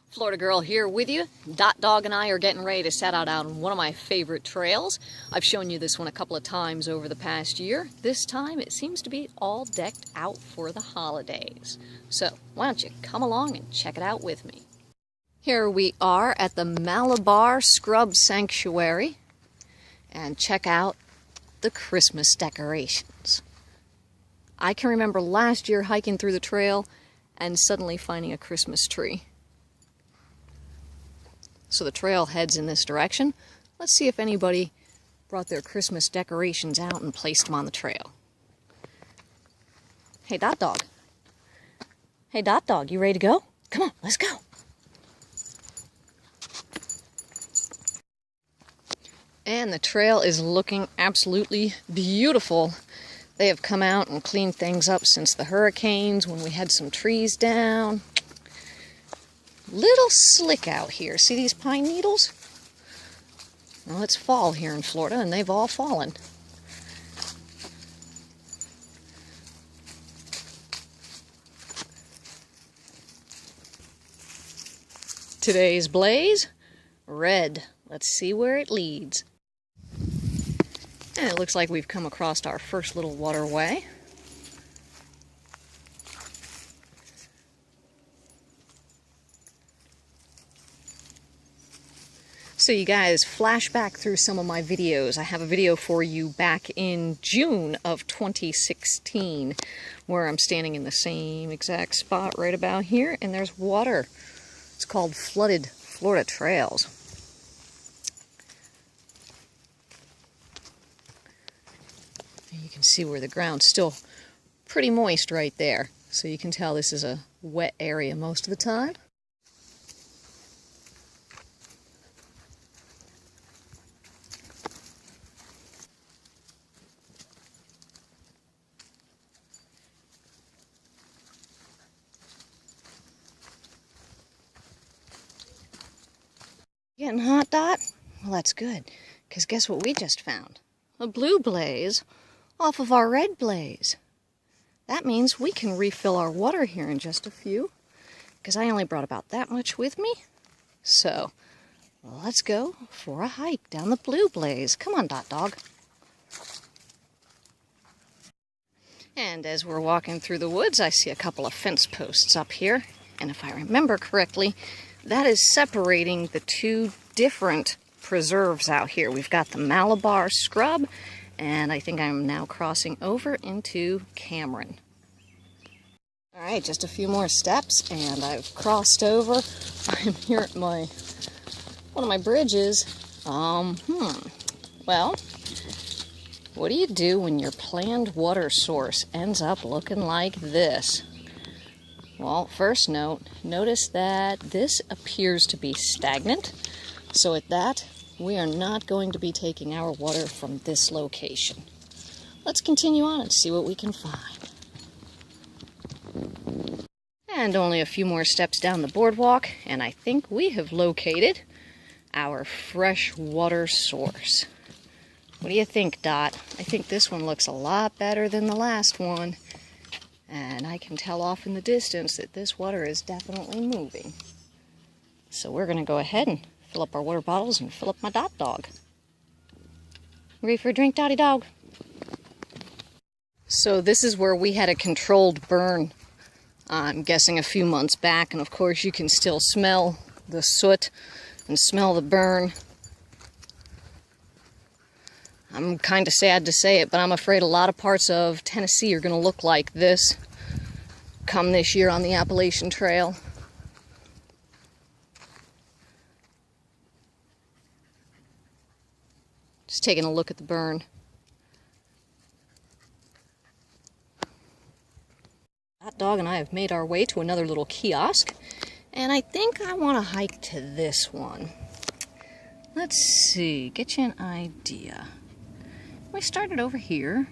Florida Girl here with you. Dot Dog and I are getting ready to set out on one of my favorite trails. I've shown you this one a couple of times over the past year. This time it seems to be all decked out for the holidays. So why don't you come along and check it out with me. Here we are at the Malabar Scrub Sanctuary, and check out the Christmas decorations. I can remember last year hiking through the trail and suddenly finding a Christmas tree. So the trail heads in this direction. Let's see if anybody brought their Christmas decorations out and placed them on the trail. Hey, Dot Dog. Hey, Dot Dog, you ready to go? Come on, let's go. And the trail is looking absolutely beautiful. They have come out and cleaned things up since the hurricanes when we had some trees down. Little slick out here. See these pine needles? Well, it's fall here in Florida and they've all fallen. Today's blaze, red. Let's see where it leads. And it looks like we've come across our first little waterway. So you guys, flash back through some of my videos. I have a video for you back in June of 2016 where I'm standing in the same exact spot right about here, and there's water. It's called Flooded Florida Trails. And you can see where the ground's still pretty moist right there. So you can tell this is a wet area most of the time. Getting hot, Dot? Well, that's good, because guess what we just found? A blue blaze off of our red blaze. That means we can refill our water here in just a few, because I only brought about that much with me. So, let's go for a hike down the blue blaze. Come on, Dot Dog. And as we're walking through the woods, I see a couple of fence posts up here, and if I remember correctly, that is separating the two different preserves out here. We've got the Malabar Scrub, and I think I'm now crossing over into Cameron. All right, just a few more steps, and I've crossed over. I'm here at one of my bridges. Well, what do you do when your planned water source ends up looking like this? Well, first notice that this appears to be stagnant. So at that, we are not going to be taking our water from this location. Let's continue on and see what we can find. And only a few more steps down the boardwalk, and I think we have located our fresh water source. What do you think, Dot? I think this one looks a lot better than the last one. And I can tell off in the distance that this water is definitely moving. So we're going to go ahead and fill up our water bottles and fill up my Dot Dog. Ready for a drink, Dotty Dog? So this is where we had a controlled burn, I'm guessing a few months back. And of course you can still smell the soot and smell the burn. I'm kind of sad to say it, but I'm afraid a lot of parts of Tennessee are going to look like this come this year on the Appalachian Trail. Just taking a look at the burn. That dog and I have made our way to another little kiosk, and I think I want to hike to this one. Let's see, get you an idea. We started over here,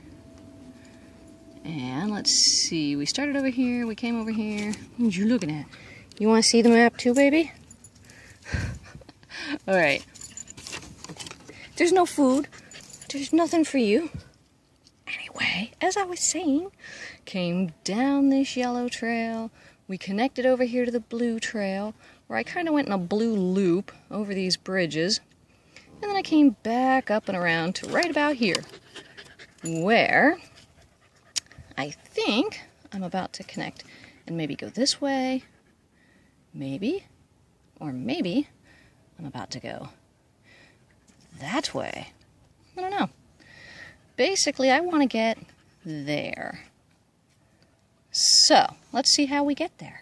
and let's see, we started over here, we came over here. What are you looking at? You want to see the map too, baby? Alright. There's no food. There's nothing for you. Anyway, as I was saying, came down this yellow trail, We connected over here to the blue trail. where I kind of went in a blue loop over these bridges, and then I came back up and around to right about here, where I think I'm about to connect and maybe go this way, maybe, or maybe I'm about to go that way. I don't know. Basically, I want to get there. So, let's see how we get there.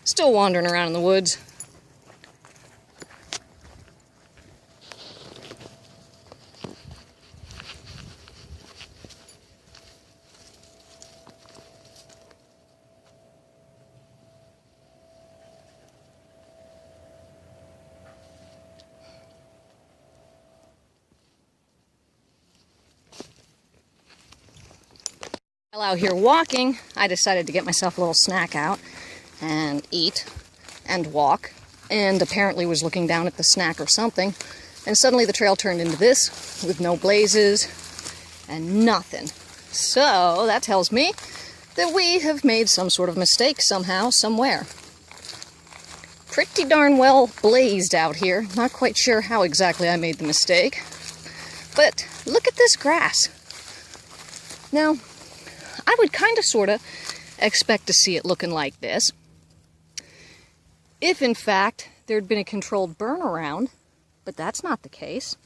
Still wandering around in the woods. While out here walking, I decided to get myself a little snack out and eat and walk, and apparently was looking down at the snack or something, and suddenly the trail turned into this with no blazes and nothing. So that tells me that we have made some sort of mistake somehow, somewhere. Pretty darn well blazed out here. Not quite sure how exactly I made the mistake, but look at this grass. Now, I would kind of sort of expect to see it looking like this if in fact there'd been a controlled burn around, but that's not the case.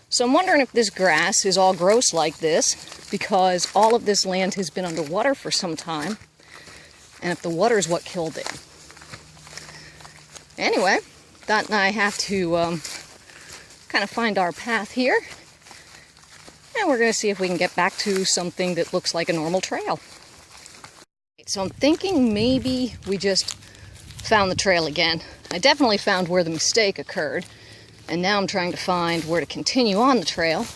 So I'm wondering if this grass is all gross like this because all of this land has been underwater for some time, and if the water is what killed it. Anyway, Dot and I have to kind of find our path here. And we're going to see if we can get back to something that looks like a normal trail. So I'm thinking maybe we just found the trail again. I definitely found where the mistake occurred. And now I'm trying to find where to continue on the trail.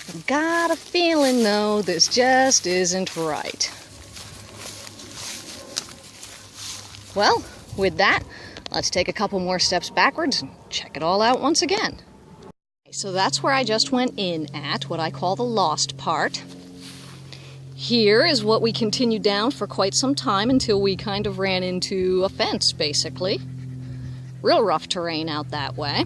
I've got a feeling, though, this just isn't right. Well, with that, let's take a couple more steps backwards and check it all out once again. So that's where I just went in at, what I call the lost part. Here is what we continued down for quite some time until we kind of ran into a fence, basically. Real rough terrain out that way.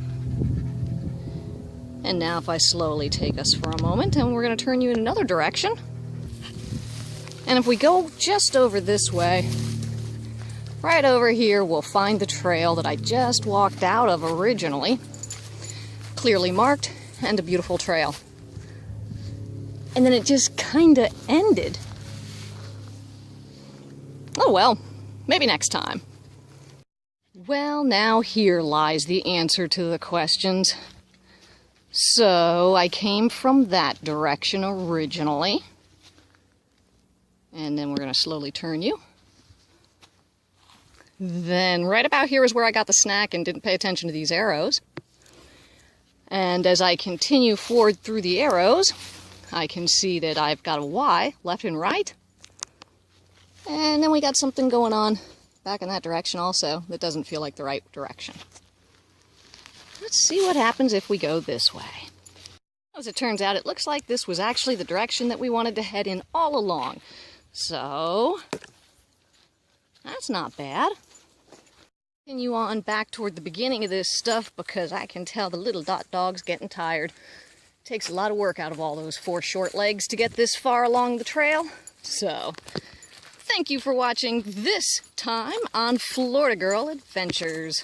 And now if I slowly take us for a moment, and we're going to turn you in another direction. And if we go just over this way, right over here, we'll find the trail that I just walked out of originally. Clearly marked, and a beautiful trail. And then it just kinda ended. Oh well, maybe next time. Well, now here lies the answer to the questions. So, I came from that direction originally. And then we're gonna slowly turn you. Then right about here is where I got the snack and didn't pay attention to these arrows. And as I continue forward through the arrows, I can see that I've got a Y, left and right. And then we got something going on back in that direction also that doesn't feel like the right direction. Let's see what happens if we go this way. As it turns out, it looks like this was actually the direction that we wanted to head in all along. So, that's not bad. Continue on back toward the beginning of this stuff because I can tell the little Dot dog's getting tired. Takes a lot of work out of all those 4 short legs to get this far along the trail. So, thank you for watching this time on Florida Girl Adventures.